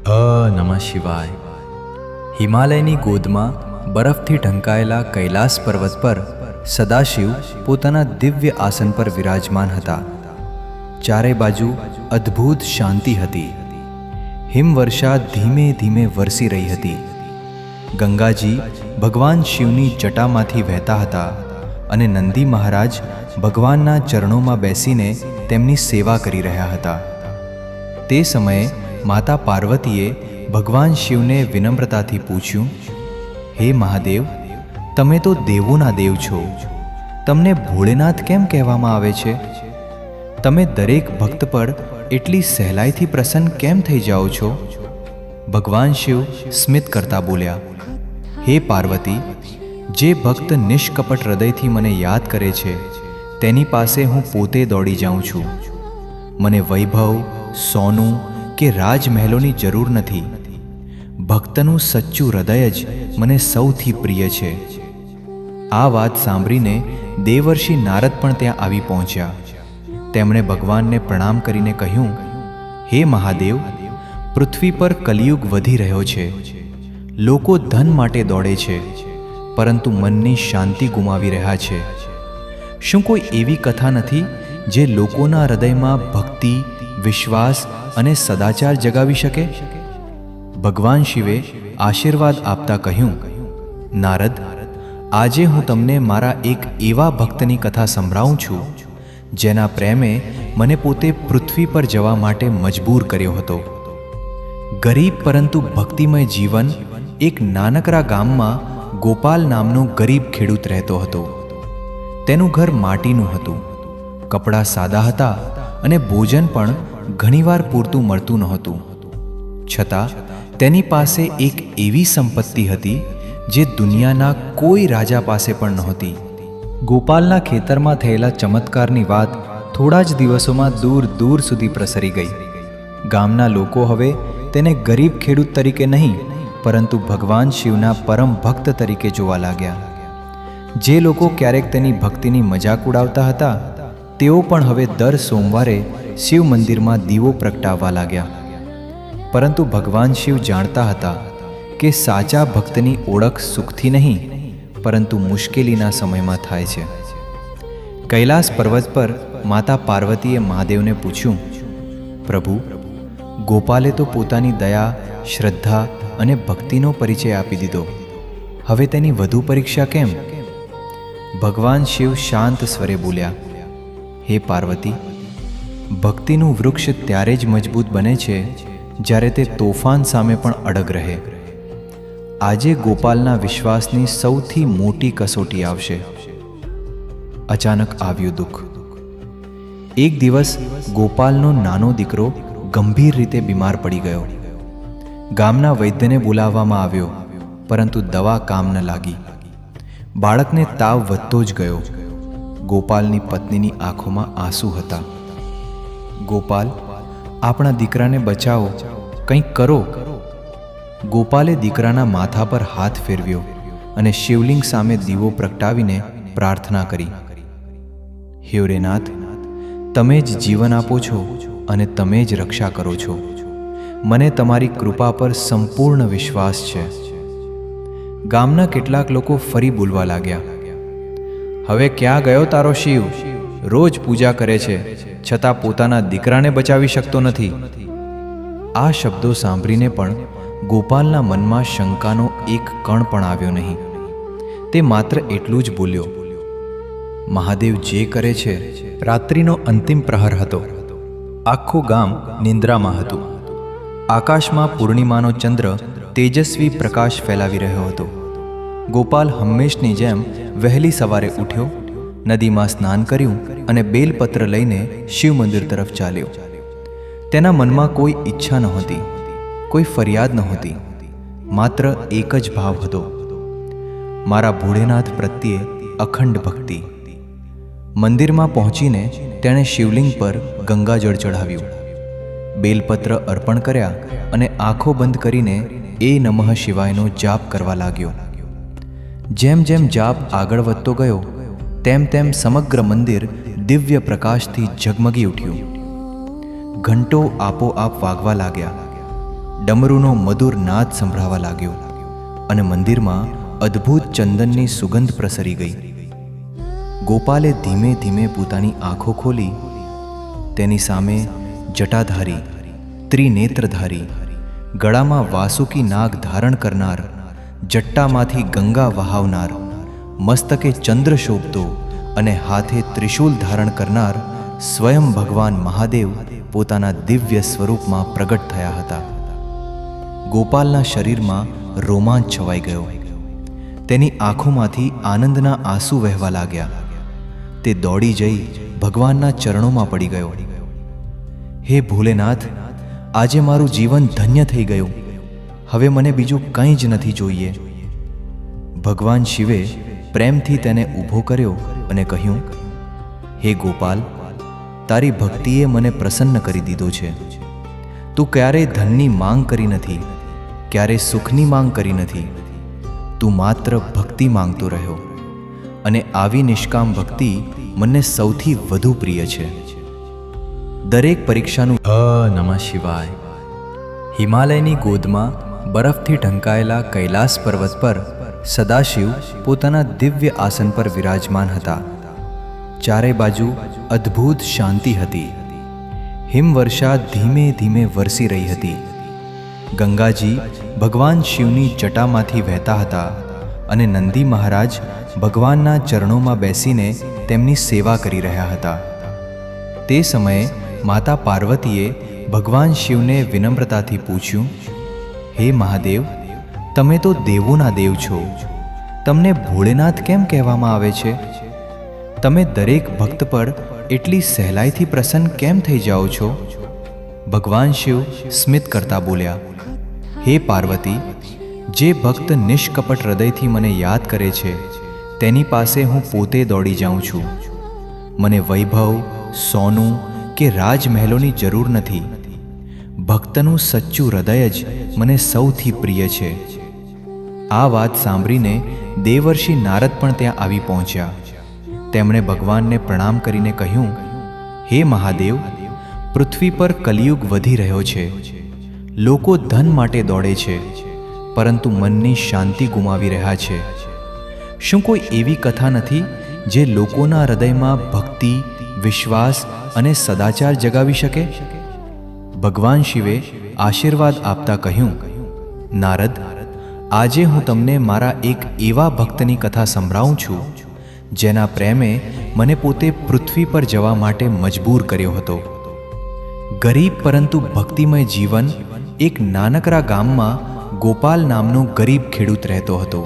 નમઃ શિવાય. હિમાલયની ગોદમાં બરફથી ઢંકાયેલા કૈલાસ પર્વત પર સદાશિવ પોતાના દિવ્ય આસન પર વિરાજમાન હતા. ચારે બાજુ અદ્ભુત શાંતિ હતી. હિમવર્ષા ધીમે ધીમે વરસી રહી હતી. ગંગાજી ભગવાન શિવની જટામાંથી વહેતા હતા અને નંદી મહારાજ ભગવાનના ચરણોમાં બેસીને તેમની સેવા કરી રહ્યા હતા. તે સમયે માતા પાર્વતીએ ભગવાન શિવને વિનમ્રતાથી પૂછ્યું, હે મહાદેવ, તમે તો દેવોના દેવ છો, તમને ભોળેનાથ કેમ કહેવામાં આવે છે? તમે દરેક ભક્ત પર એટલી સહેલાઈથી પ્રસન્ન કેમ થઈ જાઓ છો? ભગવાન શિવ સ્મિત કરતા બોલ્યા, હે પાર્વતી, જે ભક્ત નિષ્કપટ હૃદયથી મને યાદ કરે છે તેની પાસે હું પોતે દોડી જાઉં છું. મને વૈભવ, સોનું કે રાજમહેલોની જરૂર નથી. ભક્તનું સચ્ચું હૃદય જ મને સૌથી પ્રિય છે. આ વાત સાંભળીને દેવર્ષિ નારદ પણ ત્યાં આવી પહોંચ્યા. તેમણે ભગવાનને પ્રણામ કરીને કહ્યું, હે મહાદેવ, પૃથ્વી પર કલિયુગ વધી રહ્યો છે. લોકો ધન માટે દોડે છે, પરંતુ મનની શાંતિ ગુમાવી રહ્યા છે. શું કોઈ એવી કથા નથી જે લોકોના હૃદયમાં ભક્તિ, વિશ્વાસ અને સદાચાર જગાવી શકે? ભગવાન શિવે આશીર્વાદ આપતા કહ્યું, નારદ, આજે હું તમને મારા એક એવા ભક્તની કથા સંભળાવું છું જેના પ્રેમે મને પોતે પૃથ્વી પર જવા માટે મજબૂર કર્યો હતો. ગરીબ પરંતુ ભક્તિમય જીવન એક નાનકડા ગામમાં ગોપાલ નામનો ગરીબ ખેડૂત રહેતો હતો. તેનું ઘર માટીનું હતું, કપડાં સાદા હતા અને ભોજન પણ ઘણીવાર પૂરતું મળતું નહોતું. છતાં તેની પાસે એક એવી સંપત્તિ હતી જે દુનિયાના કોઈ રાજા પાસે પણ નહોતી. ગોપાલના ખેતરમાં થયેલા ચમત્કારની વાત થોડા જ દિવસોમાં દૂર દૂર સુધી પ્રસરી ગઈ. ગામના લોકો હવે તેને ગરીબ ખેડૂત તરીકે નહીં, પરંતુ ભગવાન શિવના પરમ ભક્ત તરીકે જોવા લાગ્યા. જે લોકો ક્યારેક તેની ભક્તિની મજાક ઉડાવતા હતા, તેઓ પણ હવે દર સોમવારે શિવ મંદિરમાં દીવો પ્રગટાવવા લાગ્યા. પરંતુ ભગવાન શિવ જાણતા હતા કે સાચા ભક્તની ઓળખ સુખથી નહીં, પરંતુ મુશ્કેલીના સમયમાં થાય છે. કૈલાસ પર્વત પર માતા પાર્વતીએ મહાદેવને પૂછ્યું, પ્રભુ, ગોપાલે તો પોતાની દયા, શ્રદ્ધા અને ભક્તિનો પરિચય આપી દીધો. હવે તેની વધુ પરીક્ષા કેમ? ભગવાન શિવ શાંત સ્વરે બોલ્યા, હે પાર્વતી, ભક્તિનું વૃક્ષ ત્યારે જ મજબૂત બને છે જ્યારે તે તોફાન સામે પણ અડગ રહે. આજે ગોપાલના વિશ્વાસની સૌથી મોટી કસોટી આવશે. અચાનક આવ્યું દુઃખ. એક દિવસ ગોપાલનો નાનો દીકરો ગંભીર રીતે બીમાર પડી ગયો. ગામના વૈદ્યને બોલાવવામાં આવ્યો, પરંતુ દવા કામ ન લાગી. બાળકને તાવ વધતો જ ગયો. ગોપાલની પત્નીની આંખોમાં આંસુ હતા. ગોપાલ, આપણા દીકરાને બચાવો, કંઈક કરો. ગોપાલે દીકરાના માથા પર હાથ ફેરવ્યો અને શિવલિંગ સામે દીવો પ્રગટાવીને પ્રાર્થના કરી, હે નાથ, તમે જ જીવન આપો છો અને તમે જ રક્ષા કરો છો. મને તમારી કૃપા પર સંપૂર્ણ વિશ્વાસ છે. ગામના કેટલાક લોકો ફરી બોલવા લાગ્યા, હવે ક્યાં ગયો તારો શિવ? રોજ પૂજા કરે છે, છતાં પોતાના દીકરાને બચાવી શકતો નથી. આ શબ્દો સાંભળીને પણ ગોપાલના મનમાં શંકાનો એક કણ પણ આવ્યો નહીં. તે માત્ર એટલું જ બોલ્યો, મહાદેવ જે કરે છે. રાત્રિનો અંતિમ પ્રહર હતો. આખું ગામ નિંદ્રામાં હતું. આકાશમાં પૂર્ણિમાનો ચંદ્ર તેજસ્વી પ્રકાશ ફેલાવી રહ્યો હતો. ગોપાલ હંમેશની જેમ વહેલી સવારે ઉઠ્યો, નદીમાં સ્નાન કર્યું અને બેલપત્ર લઈને શિવ મંદિર તરફ ચાલ્યો. તેના મનમાં કોઈ ઈચ્છા નહોતી, કોઈ ફરિયાદ નહોતી, માત્ર એક જ ભાવ હતો, મારા ભોળેનાથ પ્રત્યે અખંડ ભક્તિ. મંદિરમાં પહોંચીને તેણે શિવલિંગ પર ગંગાજળ ચઢાવ્યું, બેલપત્ર અર્પણ કર્યા અને આંખો બંધ કરીને એ નમઃ શિવાયનો જાપ કરવા લાગ્યો. જેમ જેમ જાપ આગળ વધતો ગયો તેમ તેમ સમગ્ર મંદિર દિવ્ય પ્રકાશથી ઝગમગી ઉઠ્યું. ઘંટો આપોઆપ વાગવા લાગ્યા. ડમરૂનો મધુર નાદ સંભળાવા લાગ્યો અને મંદિરમાં અદ્ભુત ચંદનની સુગંધ પ્રસરી ગઈ. ગોપાલે ધીમે ધીમે પોતાની આંખો ખોલી. તેની સામે જટાધારી, ત્રિનેત્રધારી, ગળામાં વાસુકી નાગ ધારણ કરનાર, જટ્ટામાંથી ગંગા વહાવનાર, મસ્તકે ચંદ્ર શોભતો અને હાથે ત્રિશૂલ ધારણ કરનાર સ્વયં ભગવાન મહાદેવ પોતાના દિવ્ય સ્વરૂપમાં પ્રગટ થયા હતા. ગોપાલના શરીરમાં રોમાંચ છવાઈ ગયો. તેની આંખોમાંથી આનંદના આંસુ વહેવા લાગ્યા. તે દોડી જઈ ભગવાનના ચરણોમાં પડી ગયો. હે ભોલેનાથ, આજે મારું જીવન ધન્ય થઈ ગયું. હવે મને બીજું કંઈ જ નથી જોઈએ. ભગવાન શિવે પ્રેમથી તેને ઊભો કર્યો અને કહ્યું, હે ગોપાલ, તારી ભક્તિએ મને પ્રસન્ન કરી દીધો છે. તું ક્યારેય ધનની માંગ કરી નથી, ક્યારેય સુખની માંગ કરી નથી. તું માત્ર ભક્તિ માંગતો રહ્યો અને આવી નિષ્કામ ભક્તિ મને સૌથી વધુ પ્રિય છે. દરેક પરીક્ષાનું નમઃ શિવાય. હિમાલયની ગોદમાં બરફથી ઢંકાયેલા કૈલાસ પર્વત પર સદાશિવ પોતાના દિવ્ય આસન પર વિરાજમાન હતા. ચારે બાજુ અદ્ભુત શાંતિ હતી. હિમવર્ષા ધીમે ધીમે વરસી રહી હતી. ગંગાજી ભગવાન શિવની જટામાંથી વહેતા હતા અને નંદી મહારાજ ભગવાનના ચરણોમાં બેસીને તેમની સેવા કરી રહ્યા હતા. તે સમયે માતા પાર્વતીએ ભગવાન શિવને વિનમ્રતાથી પૂછ્યું, હે મહાદેવ, તમે તો દેવોના દેવ છો, તમને ભોળેનાથ કેમ કહેવામાં આવે છે? તમે દરેક ભક્ત પર એટલી સહેલાઈથી પ્રસન્ન કેમ થઈ જાઓ છો? ભગવાન શિવ સ્મિત કરતા બોલ્યા, હે પાર્વતી, જે ભક્ત નિષ્કપટ હૃદયથી મને યાદ કરે છે તેની પાસે હું પોતે દોડી જાઉં છું. મને વૈભવ, સોનું કે રાજમહેલોની જરૂર નથી. ભક્તનું સચ્ચું હૃદય જ મને સૌથી પ્રિય છે. આ વાત સાંભળીને દેવર્ષિ નારદ પણ ત્યાં આવી પહોંચ્યા. તેમણે ભગવાનને પ્રણામ કરીને કહ્યું, હે મહાદેવ, પૃથ્વી પર કલિયુગ વધી રહ્યો છે. લોકો ધન માટે દોડે છે, પરંતુ મનની શાંતિ ગુમાવી રહ્યા છે. શું કોઈ એવી કથા નથી જે લોકોના હૃદયમાં ભક્તિ, વિશ્વાસ અને સદાચાર જગાવી શકે? ભગવાન શિવે આશીર્વાદ આપતા કહ્યું, નારદ, આજે હું તમને મારા એક એવા ભક્તની કથા સંભળાવું છું જેના પ્રેમે મને પોતે પૃથ્વી પર જવા માટે મજબૂર કર્યો હતો. ગરીબ પરંતુ ભક્તિમય જીવન એક નાનકડા ગામમાં ગોપાલ નામનો ગરીબ ખેડૂત રહેતો હતો.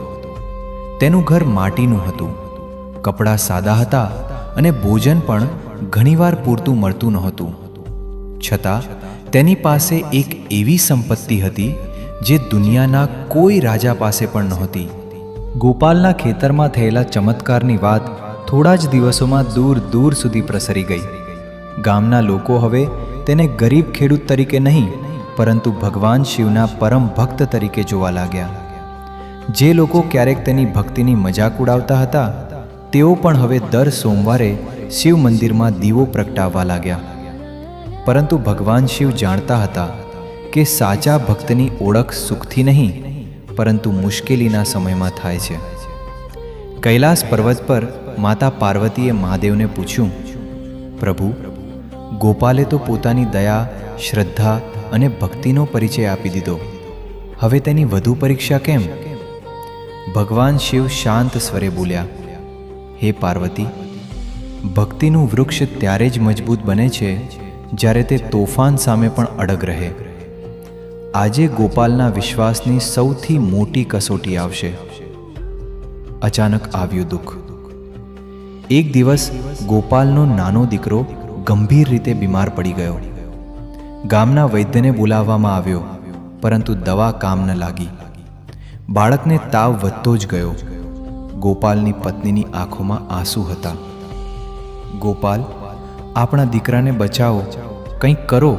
તેનું ઘર માટીનું હતું, કપડાં સાદા હતા અને ભોજન પણ ઘણીવાર પૂરતું મળતું નહોતું. છતાં તેની પાસે એક એવી સંપત્તિ હતી જે દુનિયાના કોઈ રાજા પાસે પણ નહોતી. ગોપાલના ખેતરમાં થયેલા ચમત્કારની વાત થોડા જ દિવસોમાં દૂર દૂર સુધી પ્રસરી ગઈ. ગામના લોકો હવે તેને ગરીબ ખેડૂત તરીકે નહીં, પરંતુ ભગવાન શિવના પરમ ભક્ત તરીકે જોવા લાગ્યા. જે લોકો ક્યારેક તેની ભક્તિની મજાક ઉડાવતા હતા, તેઓ પણ હવે દર સોમવારે શિવ મંદિરમાં દીવો પ્રગટાવવા લાગ્યા. પરંતુ ભગવાન શિવ જાણતા હતા કે સાચા ભક્તની ઓળખ સુખથી નહીં, પરંતુ મુશ્કેલીના સમયમાં થાય છે. કૈલાસ પર્વત પર માતા પાર્વતીએ મહાદેવને પૂછ્યું, પ્રભુ, ગોપાલે તો પોતાની દયા, શ્રદ્ધા અને ભક્તિનો પરિચય આપી દીધો. હવે તેની વધુ પરીક્ષા કેમ? ભગવાન શિવ શાંત સ્વરે બોલ્યા, હે પાર્વતી, ભક્તિનું વૃક્ષ ત્યારે જ મજબૂત બને છે જ્યારે તે તોફાન સામે પણ અડગ રહે. આજે ગોપાલના વિશ્વાસની સૌથી મોટી કસોટી આવશે. અચાનક આવ્યું દુઃખ. એક દિવસ ગોપાલનો નાનો દીકરો ગંભીર રીતે બીમાર પડી ગયો. ગામના વૈદ્યને બોલાવવામાં આવ્યો, પરંતુ દવા કામ ન લાગી. બાળકને તાવ વધતો જ ગયો. ગોપાલની પત્નીની આંખોમાં આંસુ હતા. ગોપાલ, આપણા દીકરાને બચાવો, કંઈક કરો.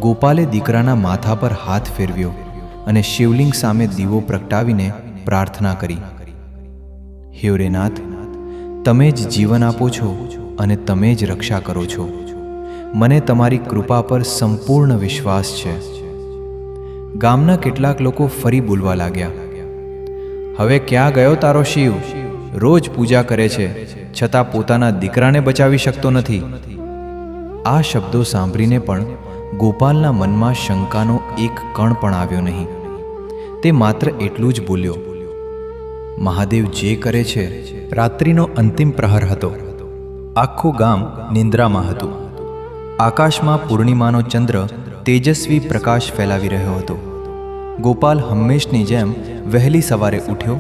ગોપાલે દીકરાના માથા પર હાથ ફેરવ્યો અને શિવલિંગ સામે દીવો પ્રગટાવીને પ્રાર્થના કરી, હે નાથ, તમે જ જીવન આપો છો અને તમે જ રક્ષા કરો છો. મને તમારી કૃપા પર સંપૂર્ણ વિશ્વાસ છે. ગામના કેટલાક લોકો ફરી બોલવા લાગ્યા, હવે ક્યાં ગયો તારો શિવ? રોજ પૂજા કરે છે, છતાં પોતાના દીકરાને બચાવી શકતો નથી. આ શબ્દો સાંભળીને પણ ગોપાલના મનમાં શંકાનો એક કણ પણ આવ્યો નહીં. તે માત્ર એટલું જ બોલ્યો, મહાદેવ જે કરે છે. રાત્રિનો અંતિમ પ્રહર હતો. આખું ગામ નિંદ્રામાં હતું. આકાશમાં પૂર્ણિમાનો ચંદ્ર તેજસ્વી પ્રકાશ ફેલાવી રહ્યો હતો. ગોપાલ હંમેશની જેમ વહેલી સવારે ઉઠ્યો,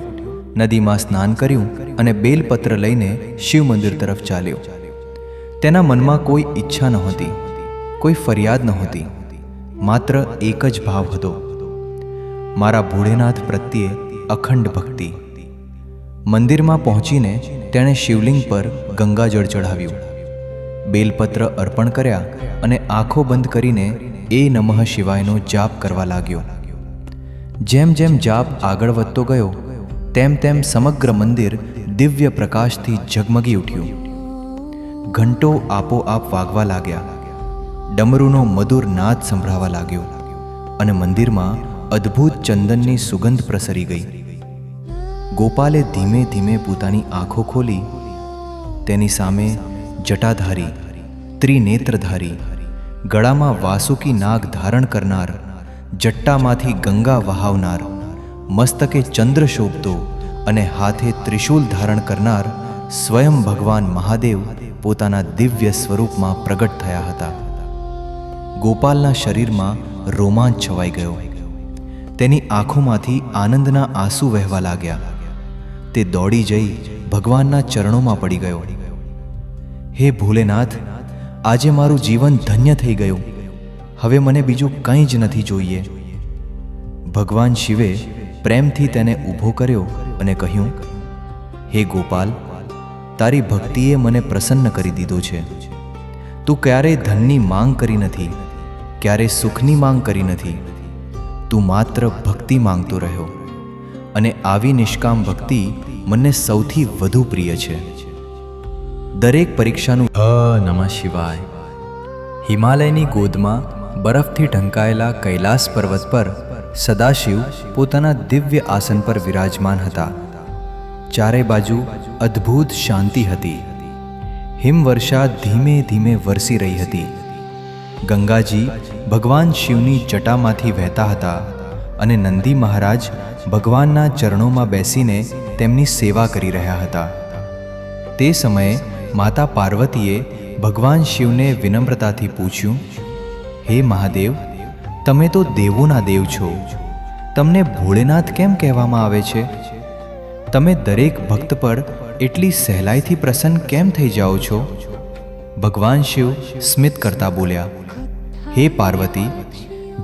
નદીમાં સ્નાન કર્યું અને બેલપત્ર લઈને શિવ મંદિર તરફ ચાલ્યો. તેના મનમાં કોઈ ઈચ્છા નહોતી, કોઈ ફરિયાદ નહોતી, માત્ર એક જ ભાવ હતો, મારા ભોળેનાથ પ્રત્યે અખંડ ભક્તિ. મંદિરમાં પહોંચીને તેણે શિવલિંગ પર ગંગાજળ ચઢાવ્યું, બેલપત્ર અર્પણ કર્યા અને આંખો બંધ કરીને એ નમઃ શિવાયનો જાપ કરવા લાગ્યો. જેમ જેમ જાપ આગળ વધતો ગયો તેમ તેમ સમગ્ર મંદિર દિવ્ય પ્રકાશથી ઝગમગી ઉઠ્યું. ઘંટો આપોઆપ વાગવા લાગ્યા, ડમરૂનો મધુર નાદ સંભળાવા લાગ્યો અને મંદિરમાં અદ્ભુત ચંદનની સુગંધ પ્રસરી ગઈ. ગોપાલે ધીમે ધીમે પોતાની આંખો ખોલી. તેની સામે જટાધારી, ત્રિનેત્રધારી, ગળામાં વાસુકી નાગ ધારણ કરનાર, જટ્ટામાંથી ગંગા વહાવનાર, મસ્તકે ચંદ્ર શોભતો અને હાથે ત્રિશૂલ ધારણ કરનાર સ્વયં ભગવાન મહાદેવ પોતાના દિવ્ય સ્વરૂપમાં પ્રગટ થયા હતા. ગોપાલના શરીરમાં રોમાંચ છવાઈ ગયો. તેની આંખોમાંથી આનંદના આંસુ વહેવા લાગ્યા. તે દોડી જઈ ભગવાનના ચરણોમાં પડી ગયો. હે ભોલેનાથ, આજે મારું જીવન ધન્ય થઈ ગયું. હવે મને બીજું કંઈ જ નથી જોઈએ. ભગવાન શિવે પ્રેમથી તેને ઊભો કર્યો અને કહ્યું, હે ગોપાલ, તારી ભક્તિએ મને પ્રસન્ન કરી દીધો છે. તું ક્યારેય ધનની માંગ કરી નથી, ક્યારેય સુખની માંગ કરી નથી. તું માત્ર ભક્તિ માંગતો રહ્યો અને આવી નિષ્કામ ભક્તિ મને સૌથી વધુ પ્રિય છે. દરેક પરીક્ષાનું નમઃ શિવાય. હિમાલયની ગોદમાં બરફથી ઢંકાયેલા કૈલાસ પર્વત પર સદાશિવ પોતાના દિવ્ય આસન પર વિરાજમાન હતા. ચારે બાજુ અદ્ભુત શાંતિ હતી. હિમવર્ષા ધીમે ધીમે વરસી રહી હતી. ગંગાજી ભગવાન શિવની જટામાંથી વહેતા હતા અને નંદી મહારાજ ભગવાનના ચરણોમાં બેસીને તેમની સેવા કરી રહ્યા હતા. તે સમયે માતા પાર્વતીએ ભગવાન શિવને વિનમ્રતાથી પૂછ્યું, હે મહાદેવ, તમે તો દેવોના દેવ છો, તમને ભોળેનાથ કેમ કહેવામાં આવે છે? તમે દરેક ભક્ત પર એટલી સહેલાઈથી પ્રસન્ન કેમ થઈ જાઓ છો? ભગવાન શિવ સ્મિત કરતા બોલ્યા, હે પાર્વતી,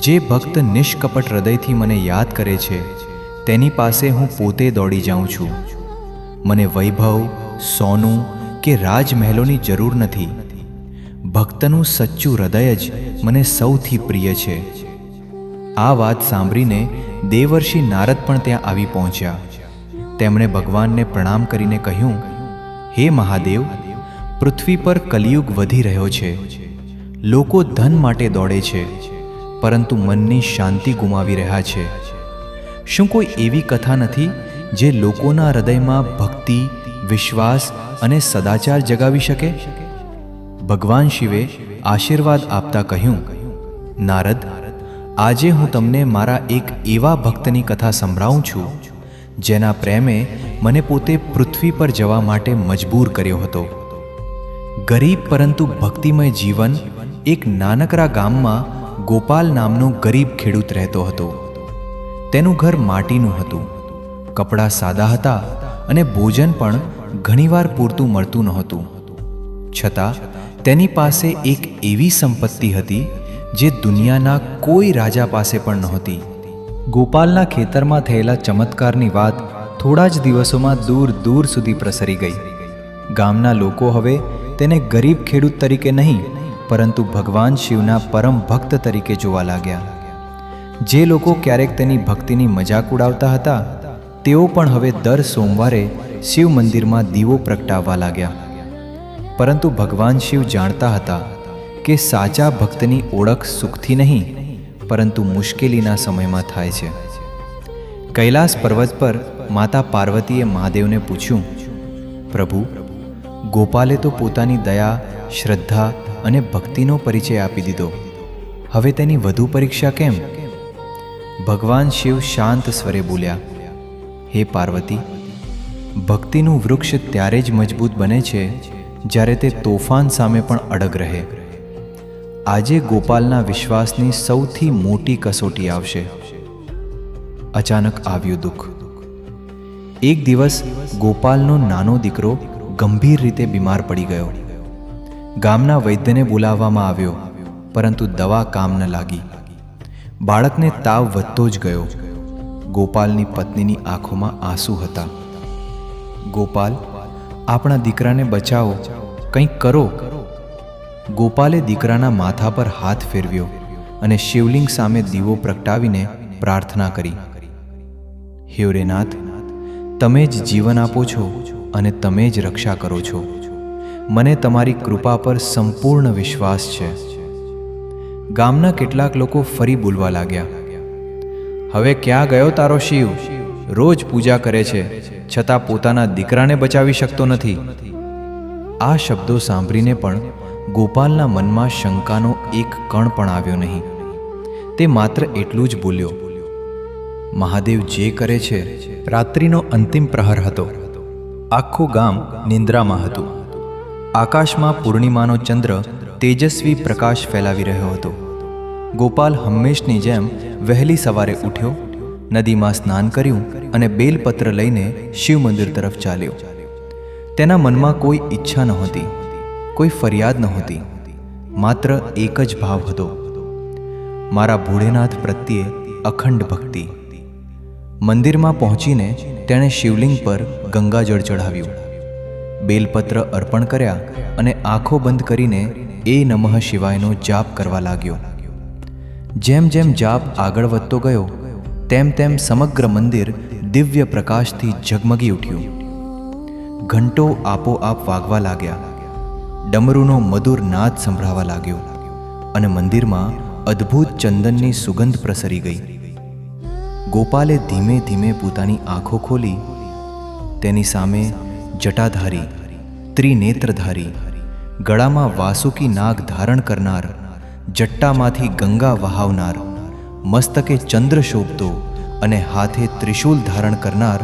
જે ભક્ત નિષ્કપટ હૃદયથી મને યાદ કરે છે તેની પાસે હું પોતે દોડી જાઉં છું. મને વૈભવ, સોનું કે રાજમહેલોની જરૂર નથી. ભક્તનું સચ્ચું હૃદય જ મને સૌથી પ્રિય છે. આ વાત સાંભળીને દેવર્ષિ નારદ પણ ત્યાં આવી પહોંચ્યા. તેમણે ભગવાનને પ્રણામ કરીને કહ્યું, હે મહાદેવ, પૃથ્વી પર કલિયુગ વધી રહ્યો છે. લોકો ધન માટે દોડે છે, પરંતુ મનની શાંતિ ગુમાવી રહ્યા છે. શું કોઈ એવી કથા નથી જે લોકોના હૃદયમાં ભક્તિ, વિશ્વાસ અને સદાચાર જગાવી શકે? ભગવાન શિવે આશીર્વાદ આપતા કહ્યું, નારદ, આજે હું તમને મારા એક એવા ભક્તની કથા સંભળાવું છું જેના પ્રેમે મને પોતે પૃથ્વી પર જવા માટે મજબૂર કર્યો હતો. ગરીબ પરંતુ ભક્તિમય જીવન એક નાનકડા ગામમાં ગોપાલ નામનો ગરીબ ખેડૂત રહેતો હતો. તેનું ઘર માટીનું હતું, કપડાં સાદા હતા અને ભોજન પણ ઘણીવાર પૂરતું મળતું નહોતું. છતાં તેની પાસે એક એવી સંપત્તિ હતી જે દુનિયાના કોઈ રાજા પાસે પણ નહોતી. ગોપાલના ખેતરમાં થયેલા ચમત્કારની વાત થોડા જ દિવસોમાં દૂર દૂર સુધી પ્રસરી ગઈ. ગામના લોકો હવે તેને ગરીબ ખેડૂત તરીકે નહીં, પરંતુ ભગવાન શિવના પરમ ભક્ત તરીકે જોવા લાગ્યા. જે લોકો ક્યારેક તેની ભક્તિની મજાક ઉડાવતા હતા, તેઓ પણ હવે દર સોમવારે શિવ મંદિરમાં દીવો પ્રગટાવવા લાગ્યા. પરંતુ ભગવાન શિવ જાણતા હતા કે સાચા ભક્તની ઓળખ સુખથી નહીં, પરંતુ મુશ્કેલીના સમયમાં થાય છે. કૈલાસ પર્વત પર માતા પાર્વતીએ મહાદેવને પૂછ્યું, પ્રભુ, ગોપાલે તો પોતાની દયા, શ્રદ્ધા અને ભક્તિનો પરિચય આપી દીધો. હવે તેની વધુ પરીક્ષા કેમ? ભગવાન શિવ શાંત સ્વરે બોલ્યા, હે પાર્વતી, ભક્તિનું વૃક્ષ ત્યારે જ મજબૂત બને છે જ્યારે તે તોફાન સામે પણ અડગ રહે. આજે ગોપાલના વિશ્વાસની સૌથી મોટી કસોટી આવશે. અચાનક આવ્યું દુઃખ. એક દિવસ ગોપાલનો નાનો દીકરો ગંભીર રીતે બીમાર પડી ગયો. ગામના વૈદ્યને બોલાવવામાં આવ્યો, પરંતુ દવા કામ ન લાગી. બાળકને તાવ વધતો જ ગયો. ગોપાલની પત્નીની આંખોમાં આંસુ હતા. ગોપાલ, આપણા દીકરાને બચાવો, કંઈક કરો. ગોપાલે દીકરાના માથા પર હાથ ફેરવ્યો અને શિવલિંગ સામે દીવો પ્રગટાવીને પ્રાર્થના કરી, હે નાથ, તમે જ જીવન આપો છો અને તમે જ રક્ષા કરો છો. મને તમારી કૃપા પર સંપૂર્ણ વિશ્વાસ છે. ગામના કેટલાક લોકો ફરી બોલવા લાગ્યા, હવે ક્યાં ગયો તારો શિવ? રોજ પૂજા કરે છે, છતાં પોતાના દીકરાને બચાવી શકતો નથી. આ શબ્દો સાંભળીને પણ ગોપાલના મનમાં શંકાનો એક કણ પણ આવ્યો નહીં. તે માત્ર એટલું જ બોલ્યો, મહાદેવ જે કરે છે. રાત્રિનો અંતિમ પ્રહર હતો. આખું ગામ નિંદ્રામાં હતું. આકાશમાં પૂર્ણિમાનો ચંદ્ર તેજસ્વી પ્રકાશ ફેલાવી રહ્યો હતો. ગોપાલ હંમેશની જેમ વહેલી સવારે ઉઠ્યો, નદીમાં સ્નાન કર્યું અને બેલપત્ર લઈને શિવ મંદિર તરફ ચાલ્યો. તેના મનમાં કોઈ ઈચ્છા નહોતી, કોઈ ફરિયાદ નહોતી, માત્ર એક જ ભાવ હતો, મારા ભોળેનાથ પ્રત્યે અખંડ ભક્તિ. મંદિરમાં પહોંચીને તેણે શિવલિંગ પર ગંગાજળ ચઢાવ્યું, બેલપત્ર અર્પણ કર્યા અને આંખો બંધ કરીને એ નમઃ શિવાયનો જાપ કરવા લાગ્યો. જેમ જેમ જાપ આગળ વધતો ગયો તેમ તેમ સમગ્ર મંદિર દિવ્ય પ્રકાશથી ઝગમગી ઉઠ્યું. ઘંટો આપોઆપ વાગવા લાગ્યા, ડમરૂનો મધુર નાદ સંભળાવા લાગ્યો અને મંદિરમાં અદ્ભુત ચંદનની સુગંધ પ્રસરી ગઈ. ગોપાલે ધીમે ધીમે પોતાની આંખો ખોલી. તેની સામે જટાધારી, ત્રિનેત્રધારી, ગળામાં વાસુકી નાગ ધારણ કરનાર, જટ્ટામાંથી ગંગા વહાવનાર, મસ્તકે ચંદ્ર શોભતો અને હાથે ત્રિશૂલ ધારણ કરનાર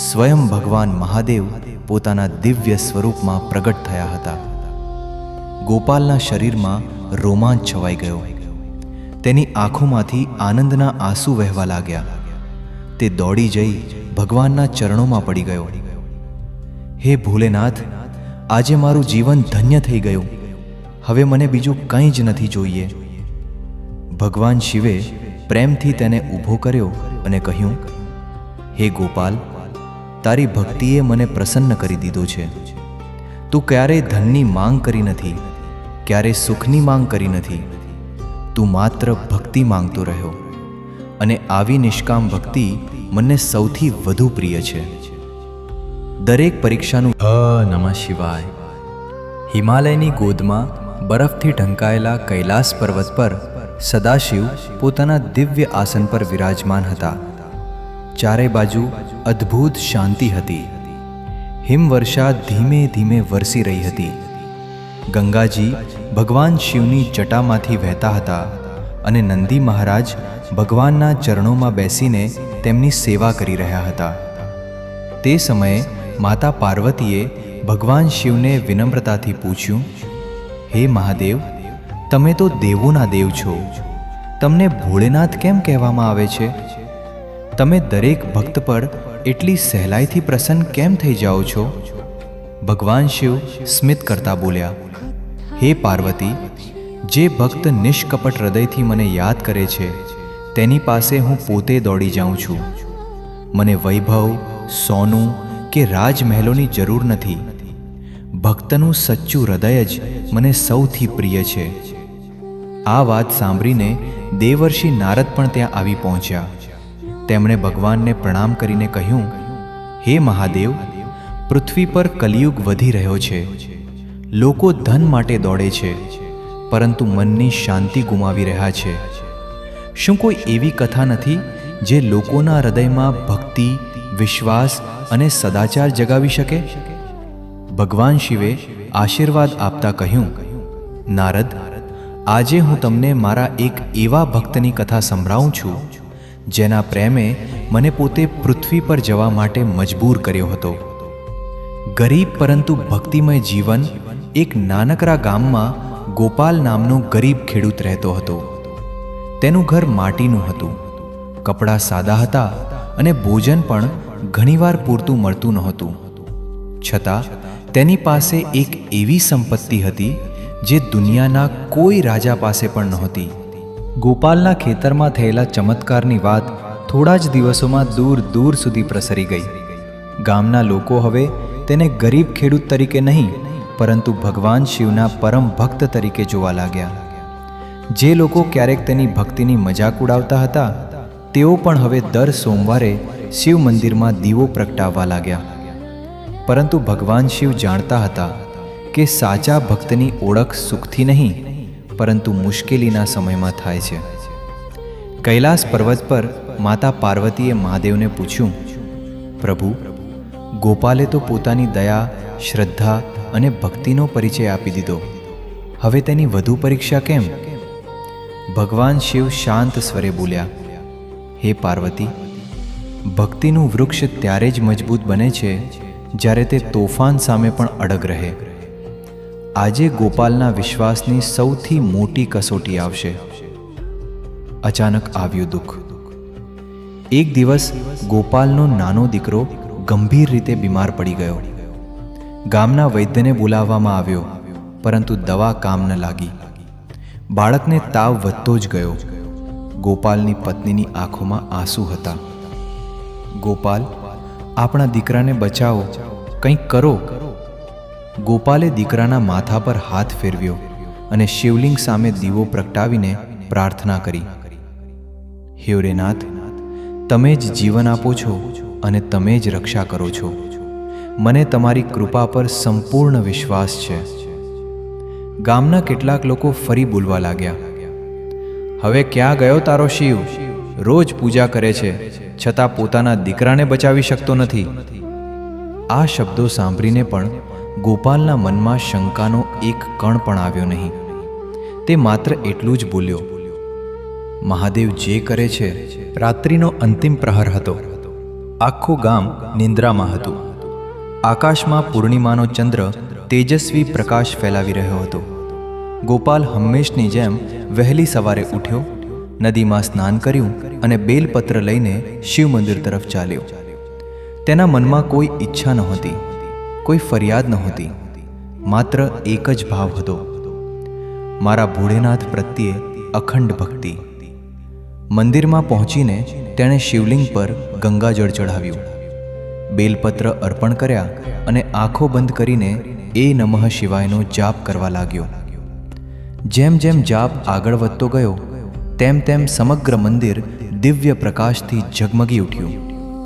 સ્વયં ભગવાન મહાદેવ પોતાના દિવ્ય સ્વરૂપમાં પ્રગટ થયા હતા. ગોપાલના શરીરમાં રોમાંચ છવાઈ ગયો. તેની આંખોમાંથી આનંદના આંસુ વહેવા લાગ્યા. તે દોડી જઈ ભગવાનના ચરણોમાં પડી ગયો. હે ભોલેનાથ, આજે મારું જીવન ધન્ય થઈ ગયું. હવે મને બીજું કંઈ જ નથી જોઈએ. ભગવાન શિવે પ્રેમથી તેને ઊભો કર્યો અને કહ્યું, હે ગોપાલ, તારી ભક્તિએ મને પ્રસન્ન કરી દીધો છે. તું ક્યારેય ધનની માંગ કરી નથી, ક્યારેય સુખની માંગ કરી નથી. તું માત્ર ભક્તિ માંગતો રહ્યો અને આવી નિષ્કામ ભક્તિ મને સૌથી વધુ પ્રિય છે. દરેક પરીક્ષાનું નમઃ શિવાય. હિમાલયની ગોદમાં બરફથી ઢંકાયેલા કૈલાસ પર્વત પર સદાશિવ પોતાના દિવ્ય આસન પર વિરાજમાન હતા. ચારે બાજુ અદ્ભુત શાંતિ હતી. હિમવર્ષા ધીમે ધીમે વરસી રહી હતી. ગંગાજી ભગવાન શિવની જટામાંથી વહેતા હતા અને નંદી મહારાજ ભગવાનના ચરણોમાં બેસીને તેમની સેવા કરી રહ્યા હતા. તે સમયે માતા પાર્વતીએ ભગવાન શિવને વિનમ્રતાથી પૂછ્યું, હે મહાદેવ, તમે તો દેવોના દેવ છો, તમને ભોળેનાથ કેમ કહેવામાં આવે છે? તમે દરેક ભક્ત પર એટલી સહેલાઈથી પ્રસન્ન કેમ થઈ જાઓ છો? ભગવાન શિવ સ્મિત કરતા બોલ્યા, હે પાર્વતી, જે ભક્ત નિષ્કપટ હૃદયથી મને યાદ કરે છે તેની પાસે હું પોતે દોડી જાઉં છું. મને વૈભવ, સોનું કે રાજમહેલોની જરૂર નથી. ભક્તનું સચ્ચું હૃદય જ મને સૌથી પ્રિય છે. આ વાત સાંભળીને દેવર્ષિ નારદ પણ ત્યાં આવી પહોંચ્યા. તેમણે ભગવાનને પ્રણામ કરીને કહ્યું, હે મહાદેવ, પૃથ્વી પર કલિયુગ વધી રહ્યો છે. લોકો ધન માટે દોડે છે, પરંતુ મનની શાંતિ ગુમાવી રહ્યા છે. શું કોઈ એવી કથા નથી જે લોકોના હૃદયમાં ભક્તિ, વિશ્વાસ અને સદાચાર જગાવી શકે? ભગવાન શિવે આશીર્વાદ આપતા કહ્યું, નારદ, આજે હું તમને મારા એક એવા ભક્તની કથા સંભળાવું છું જેના પ્રેમે મને પોતે પૃથ્વી પર જવા માટે મજબૂર કર્યો હતો. ગરીબ પરંતુ ભક્તિમય જીવન એક નાનકડા ગામમાં ગોપાલ નામનો ગરીબ ખેડૂત રહેતો હતો. તેનું ઘર માટીનું હતું, કપડાં સાદા હતા અને ભોજન પણ ઘણીવાર પૂરતું મળતું નહોતું. છતાં તેની પાસે એક એવી સંપત્તિ હતી જે દુનિયાના કોઈ રાજા પાસે પણ નહોતી. ગોપાલના ખેતરમાં થયેલા ચમત્કારની વાત થોડા જ દિવસોમાં દૂર દૂર સુધી પ્રસરી ગઈ. ગામના લોકો હવે તેને ગરીબ ખેડૂત તરીકે નહીં, પરંતુ ભગવાન શિવના પરમ ભક્ત તરીકે જોવા લાગ્યા. જે લોકો ક્યારેક તેની ભક્તિની મજાક ઉડાવતા હતા, તેઓ પણ હવે દર સોમવારે શિવ મંદિરમાં દીવો પ્રગટાવવા લાગ્યા. પરંતુ ભગવાન શિવ જાણતા હતા કે સાચા ભક્તની ઓળખ સુખથી નહીં, પરંતુ મુશ્કેલીના સમયમાં થાય છે. કૈલાસ પર્વત પર માતા પાર્વતીએ મહાદેવને પૂછ્યું, પ્રભુ, ગોપાલે તો પોતાની દયા, શ્રદ્ધા અને ભક્તિનો પરિચય આપી દીધો. હવે તેની વધુ પરીક્ષા કેમ? ભગવાન શિવ શાંત સ્વરે બોલ્યા, હે પાર્વતી, ભક્તિનું વૃક્ષ ત્યારે જ મજબૂત બને છે જ્યારે તે તોફાન સામે પણ અડગ રહે. આજે ગોપાલના વિશ્વાસની સૌથી મોટી કસોટી આવશે. અચાનક આવ્યું દુઃખ. એક દિવસ ગોપાલનો નાનો દીકરો ગંભીર રીતે બીમાર પડી ગયો. ગામના વૈદ્યને બોલાવવામાં આવ્યો, પરંતુ દવા કામ ન લાગી. બાળકને તાવ વધતો જ ગયો. ગોપાલની પત્નીની આંખોમાં આંસુ હતા. ગોપાલ, આપણા દીકરાને બચાવો, કંઈક કરો. ગોપાલે દીકરાના માથા પર હાથ ફેરવ્યો અને શિવલિંગ સામે દીવો પ્રગટાવીને પ્રાર્થના કરી, હે નાથ, તમે જ જીવન આપો છો અને તમે જ રક્ષા કરો છો. મને તમારી કૃપા પર સંપૂર્ણ વિશ્વાસ છે. ગામના કેટલાક લોકો ફરી બોલવા લાગ્યા, હવે ક્યાં ગયો તારો શિવ? રોજ પૂજા કરે છે, છતાં પોતાના દીકરાને બચાવી શકતો નથી. આ શબ્દો સાંભળીને પણ ગોપાલના મનમાં શંકાનો એક કણ પણ આવ્યો નહીં. તે માત્ર એટલું જ બોલ્યો, મહાદેવ જે કરે છે. રાત્રિનો અંતિમ પ્રહર હતો. આખું ગામ નિંદ્રામાં હતું. આકાશમાં પૂર્ણિમાનો ચંદ્ર તેજસ્વી પ્રકાશ ફેલાવી રહ્યો હતો. ગોપાલ હંમેશની જેમ વહેલી સવારે ઉઠ્યો, નદીમાં સ્નાન કર્યું અને બેલપત્ર લઈને શિવ મંદિર તરફ ચાલ્યો. તેના મનમાં કોઈ ઈચ્છા નહોતી, કોઈ ફરિયાદ નહોતી, માત્ર એક જ ભાવ હતો, મારા ભોળેનાથ પ્રત્યે અખંડ ભક્તિ. મંદિરમાં પહોંચીને તેણે શિવલિંગ પર ગંગાજળ ચઢાવ્યું, બેલપત્ર અર્પણ કર્યા અને આંખો બંધ કરીને એ નમઃ શિવાયનો જાપ કરવા લાગ્યો. જેમ જેમ જાપ આગળ વધતો ગયો, તેમ તેમ સમગ્ર મંદિર દિવ્ય પ્રકાશથી ઝગમગી ઉઠ્યું.